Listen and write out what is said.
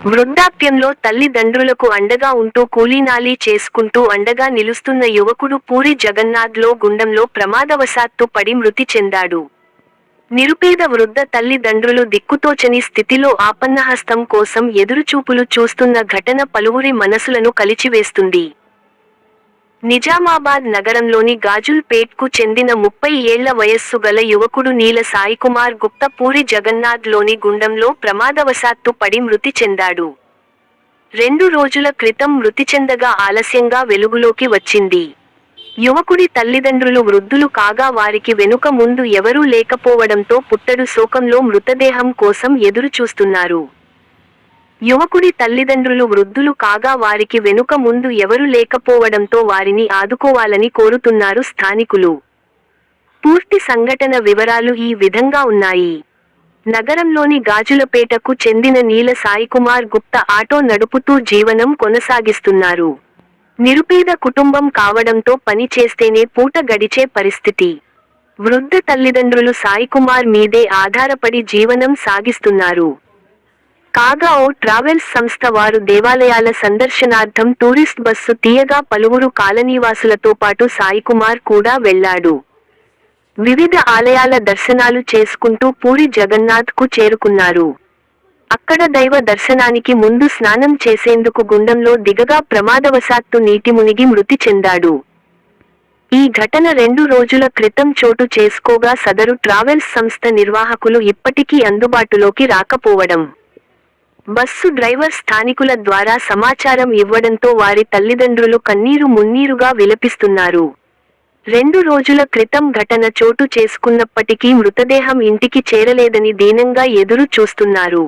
వృద్ధాప్యంలో తల్లిదండ్రులకు అండగా ఉంటూ కూలీనాలీ చేసుకుంటూ అండగా నిలుస్తున్న యువకుడు పూరి జగన్నాథ్లో గుండంలో ప్రమాదవశాత్తు పడి మృతి చెందాడు. నిరుపేద వృద్ధ తల్లిదండ్రులు దిక్కుతోచని స్థితిలో ఆపన్నహస్తం కోసం ఎదురుచూపులు చూస్తున్న ఘటన పలువురి మనసులను కలిచివేస్తుంది. నిజామాబాద్ నగరంలోని గాజుల్పేట్కు చెందిన 30 ఏళ్ల వయస్సు గల యువకుడు నీల సాయికుమార్ గుప్తా పూరి జగన్నాథ్లోని గుండంలో ప్రమాదవశాత్తు పడి మృతి చెందాడు. 2 రోజుల క్రితం మృతి చెందగా ఆలస్యంగా వెలుగులోకి వచ్చింది. యువకుడి తల్లిదండ్రులు వృద్ధులు కాగా వారికి వెనుక ముందు ఎవరూ లేకపోవడంతో పుట్టడు శోకంలో మృతదేహం కోసం ఎదురు చూస్తున్నారు. యువకుడి తల్లిదండ్రులు వృద్ధులు కాగా వారికి వెనుక ముందు ఎవరు లేకపోవడంతో వారిని ఆదుకోవాలని కోరుతున్నారు స్థానికులు. పూర్తి సంఘటన వివరాలు ఈ విధంగా ఉన్నాయి. నగరంలోని గాజులపేటకు చెందిన నీల సాయికుమార్ గుప్తా ఆటో నడుపుతూ జీవనం కొనసాగిస్తున్నారు. నిరుపేద కుటుంబం కావడంతో పని చేస్తేనే పూట గడిచే పరిస్థితి. వృద్ధ తల్లిదండ్రులు సాయికుమార్ మీదే ఆధారపడి జీవనం సాగిస్తున్నారు. కాగా ఓ ట్రావెల్స్ సంస్థ వారు దేవాలయాల సందర్శనార్థం టూరిస్ట్ బస్సు తీయగా పలువురు కాలనీవాసులతో పాటు సాయికుమార్ కూడా వెళ్లాడు. వివిధ ఆలయాల దర్శనాలు చేసుకుంటూ పూరి జగన్నాథ్ కు చేరుకున్నారు. అక్కడ దైవ దర్శనానికి ముందు స్నానం చేసేందుకు గుండంలో దిగగా ప్రమాదవశాత్తు నీటి మునిగి మృతి చెందాడు. ఈ ఘటన 2 రోజుల క్రితం చోటు చేసుకోగా సదరు ట్రావెల్స్ సంస్థ నిర్వాహకులు ఇప్పటికీ అందుబాటులోకి రాకపోవడం, బస్సు డ్రైవర్ స్థానికుల ద్వారా సమాచారం ఇవ్వడంతో వారి తల్లిదండ్రులు కన్నీరు మున్నీరుగా విలపిస్తున్నారు. 2 రోజుల క్రితం ఘటన చోటు చేసుకున్నప్పటికీ మృతదేహం ఇంటికి చేరలేదని దీనంగా ఎదురు చూస్తున్నారు.